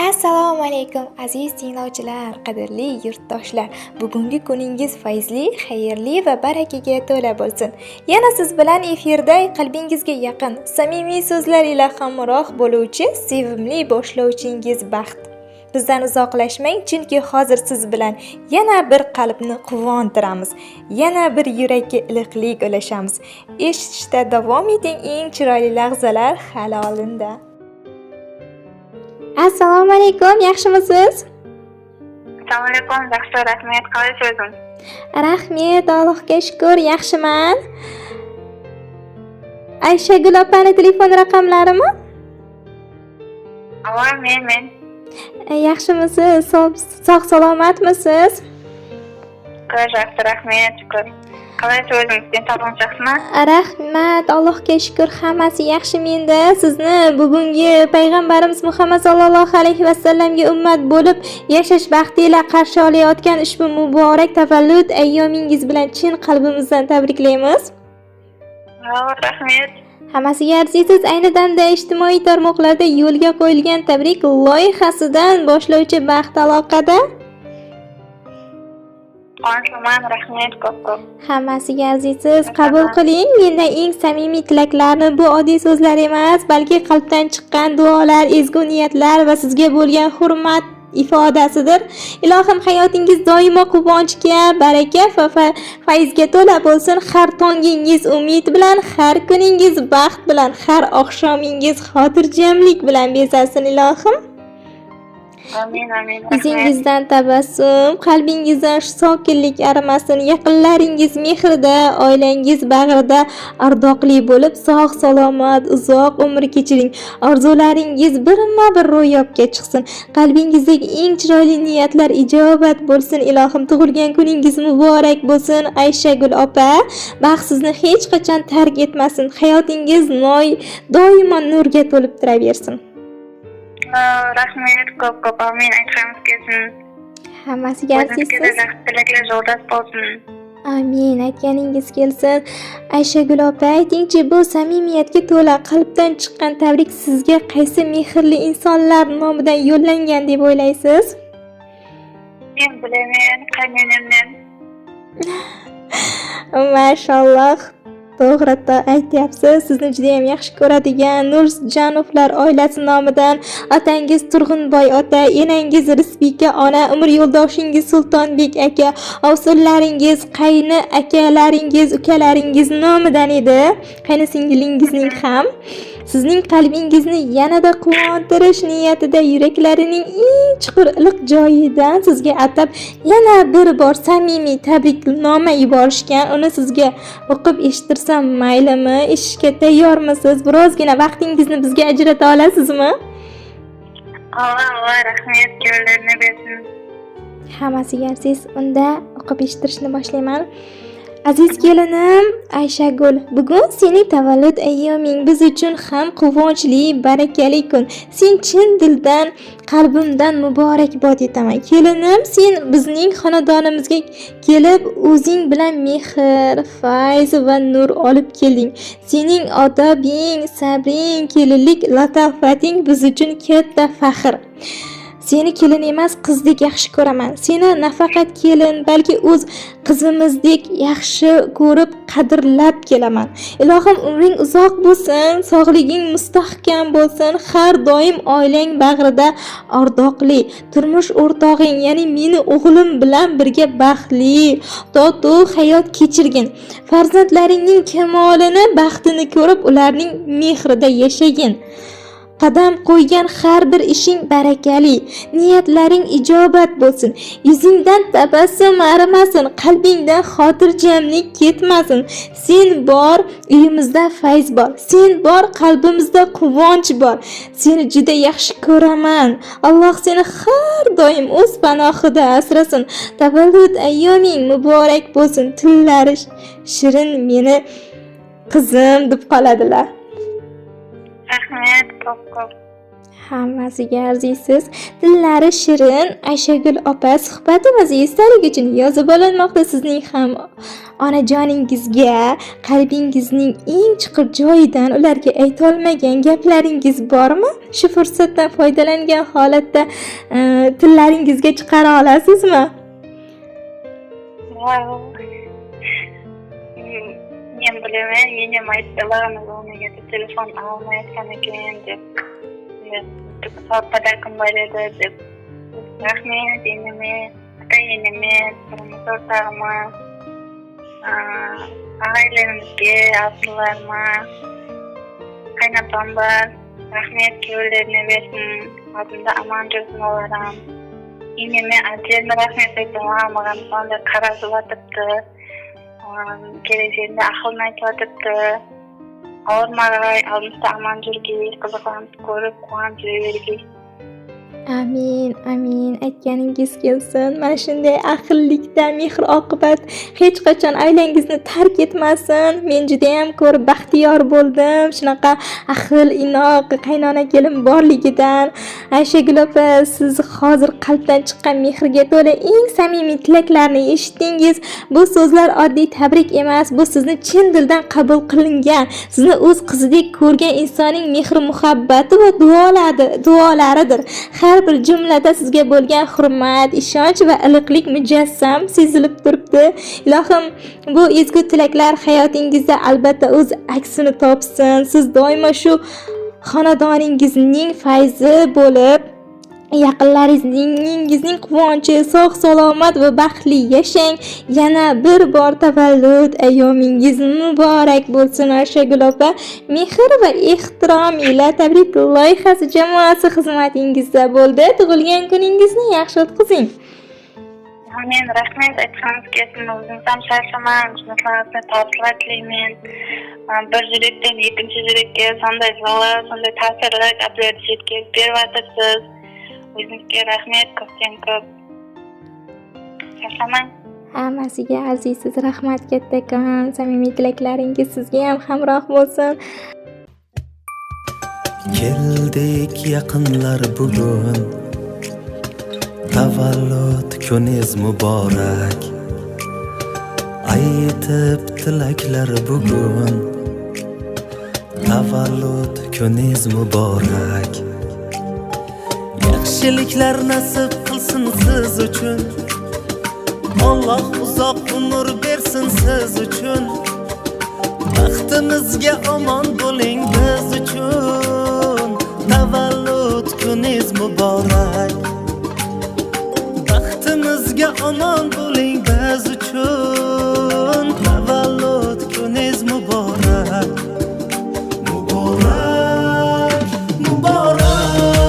Assalomu alaykum aziz tinglovchilar, qadrli yurtdoshlar. Bugungi kuningiz fayzli, xayrli va barakaga to'la bo'lsin. Yana siz bilan efirda qalbingizga yaqin, samimiy so'zlar ila hamroh bo'luvchi sevimli boshlovchingiz Baxt. Bizdan uzoqlashmang, chunki hozir siz bilan yana bir qalbni quvontiramiz, yana bir yurakka iliqlik ulashamiz. Eshitishda davom eting, eng chiroyli lahzalar hali oldinda. Assalomu alaykum, yaxshimisiz? Assalomu alaykum, yaxshi, rahmat. Qalaysiz o'zim? Rahmat, Allohga shukr, yaxshiman. Ayshagul opani telefon raqamlarimi? Avoy, men. Yaxshimisiz? Sog' salomatmisiz? Yaxshi, rahmat, shukr. Qalaysiz o'zim? Sen sog'lomsiz? Rahmat, Allohga shukr, hammasi yaxshi menda. Sizni bugungi payg'ambarimiz Muhammad sallallohu alayhi va sallamga ummat bo'lib yashash baxtiyle qarshi olayotgan ushbu muborak tavallud ayyomingiz bilan chin qalbimizdan tabriklaymiz. Rahmat. Hammasiga arziysiz. Ayni damda ijtimoiy tarmoqlarda yo'lga qo'yilgan tabrik loyihasidan boshlovchi Baxt aloqada. Rahmat ko'p. Hammasiga arziysiz. Qabul qiling mendan eng samimiy tilaklarni. Bu oddiy so'zlar emas, balki qalbdan chiqqan duolar, ezgu niyatlar va sizga bo'lgan hurmat ifodasidir. Ilohim hayotingiz doimo quvonchga, baraka va fayzga to'la bo'lsin. Har tongingiz umid bilan, har kuningiz baxt bilan, har oqshomingiz xotirjamlik bilan bezasin ilohim. Amin. Yuzingizdan tabassum, qalbingizdan sokinlik arimasin. Yaqinlaringiz mehrida, oilangiz bag'rida ardoqli bo'lib, sog' salomat, uzoq umr kechiring. Orzularingiz birma-bir ro'yobga chiqsin. Qalbingizdagi eng chiroyli niyatlar ijobat bo'lsin. Ilohim, tug'ilgan kuningiz muborak bo'lsin. Ayshagul opa, baxt sizni hech qachon tark etmasin. Hayotingiz doimo nurga to'lib turaversin. Rahmat ko'p. Amin. Aytamiz kelsin. Hammasiga arziysiz. Tilaklar jo'rdas bo'lsin. Amin, aytganingiz kelsin. Ayshagul opa, aytingchi, bu samimiyatga to'la qalbdan chiqqan tabrik sizga qaysi mehrli insonlar nomidan yo'llangan deb o'ylaysiz? Men bilaman, qaynonamdan. Mashalloh. To'g'ri aytyapsiz. Sizni juda ham yaxshi ko'radigan Nurjanovlar oilasi nomidan otangiz Turg'unboy ota, enangiz Rizbika ona, umr yo'ldoshingiz Sultonbek aka, ovsinlaringiz, qayni akalaringiz, ukalaringiz nomidan edi. Qayni singillingizning ham sizning qalbingizni yanada quvontirish niyatida yuraklarining eng chuqur iliq joyidan sizga atab yana bir bor samimiy tabriknoma yuborishgan. Uni sizga o'qib eshittirsam maylimi? Eshitishga tayyormisiz? Birozgina vaqtingizni bizga ajrata olasizmi? Alloh rahmat, yo'llarini bersin. Hammasiga aziz. Unda o'qib eshittirishni boshlayman. Aziz kelinim Ayshagul, bugun sening tavallud ayyoming biz uchun ham quvonchli, barakali kun. Sen chin dildan, qalbimdan muborakbod etaman. Kelinim, sen bizning xonadonimizga kelib, o'zing bilan mehr, fayz va nur olib kelding. Sening odobing, sabring, kelinlik latofating biz uchun katta faxr. Seni kelin emas, qizdek yaxshi ko'raman. Seni nafaqat kelin, balki o'z qizimizdek yaxshi ko'rib, qadrlab kelaman. Ilohim umring uzoq bo'lsin, sog'liging mustahkam bo'lsin. Har doim oilang bag'rida ardoqli, turmush o'rtog'ing, ya'ni meni o'g'lim bilan birga baxtli, totuv hayot kechirgin. Farzandlaringning kamolini, baxtini ko'rib, ularning mehrida yashagin. Qadam qo'ygan har bir ishing barakali, niyatlaring ijobat bo'lsin. Yuzingdan tabassum arimasin, qalbingdan xotirjamlik ketmasin. Sen bor, uyimizda fayz bor. Sen bor, qalbimizda quvonch bor. Seni juda yaxshi ko'raman. Alloh seni har doim o'z panohida asrasin. Tavallud ayyoming muborak bo'lsin. Tillari shirin meni qizim deb qoladilar. Rahmat ko'p. Hammasiga arziysiz. Dillari shirin Ayshagul opa suhbatimiz esdalik uchun yozib olinmoqda. Sizning ham onajoningizga qalbingizning eng chuqur joyidan ularga ayta olmagan gaplaringiz bormi? Shu fursatdan foydalangan holatda tillaringizga chiqara olasizmi? Men bilaman, yenam aytdilar, onaga telefon olmayotgan ekan deb. Padakim bor edi deb. Rahmat, yename, ota-enamga, turmush o'rtog'imga, ailemizga, abdularga, qaynopam bor. Rahmat, kuyovlarni bersin, oldinda omon yursin olaram. Yename отдельно rahmat aytaman, manga sonda qarab o'tibdi. Kelajakda aqlni aytyotibdi. Olmag'ay, oldimizda omon yurgin, qiziqlarimiz ko'rib, quvonch yuravergin. Amin, amin. Aytganingiz kelsin. Mana shunday aqllikda mehr oqibat hech qachon oilangizni tark etmasin. Men juda ham ko'rib baxtiyor bo'ldim. Shunaqa aql, inoq qaynona kelin borligidan. Ayshagul opa, siz hozir qalbdan chiqqan mehrga to'la eng samimiy tilaklarni eshitdingiz. Bu so'zlar oddiy tabrik emas, bu sizni chin dildan qabul qilingan, sizni o'z qizidek ko'rgan insonning mehr muhabbati va duolaridir. Har bir jumlada sizga bo'lgan hurmat, ishonch va iliqlik mujassam sezilib turibdi. Ilohim, bu ezgu tilaklar hayotingizda albatta o'z aksini topsin. Siz doimo shu xonadoningizning fayzi bo'lib, yaqinlaringizning quvonchi, sog' salomat va baxtli yashang. Yana bir bor tavallud ayyomingiz muborak bo'lsin Ayshagul opa. Mehr va ehtirom ila tabrik loyihasi jamoasi xizmatingizda bo'ldi. Tug'ilgan kuningizni yaxshi o'tkazing. Men rahmat aytsangiz kelsin, o'zim ham charchaman, xizmatlaringizni topshirib tilayman. Bir yurakdan ikkinchi yurakka sonday zola, sonday ta'sirli gaplarni yetkazib beryapsiz. O'zingizga rahmat, ko'pdan ko'p. Charchaman. Hammasiga arziysiz. Rahmat kattakon. Samimiy tilaklaringiz sizga ham hamroh bo'lsin. Keldik yaqinlar bugun, tavallud kuningiz muborak. Aytib tilaklar bugun, tavallud kuningiz muborak. Yaxshiliklar nasib qilsin siz uchun, Alloh uzoq umr bersin siz uchun. Baxtimizga omon bo'ling biz uchun, tavallud kuningiz muborak. Baxtimizga omon bo'ling biz uchun, tavallud kuningiz muborak. Muborak, muborak,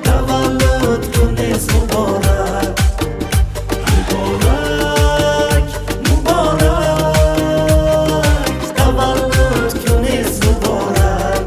tavallud kuningiz muborak. Muborak, muborak, tavallud kuningiz muborak.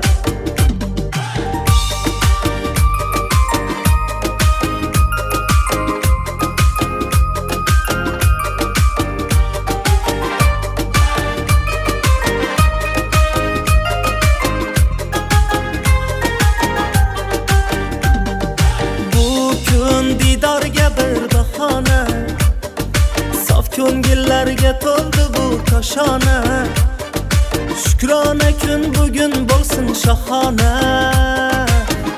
Bu kun didorga bir bahona, sof ko'ngillarga to'ldi bu koshona. Shukrona kun bugun bo'lsin shohona,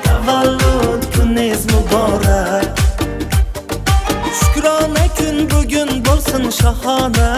tavallud kuningiz muborak. Shukrona kun bugun bo'lsin shohona,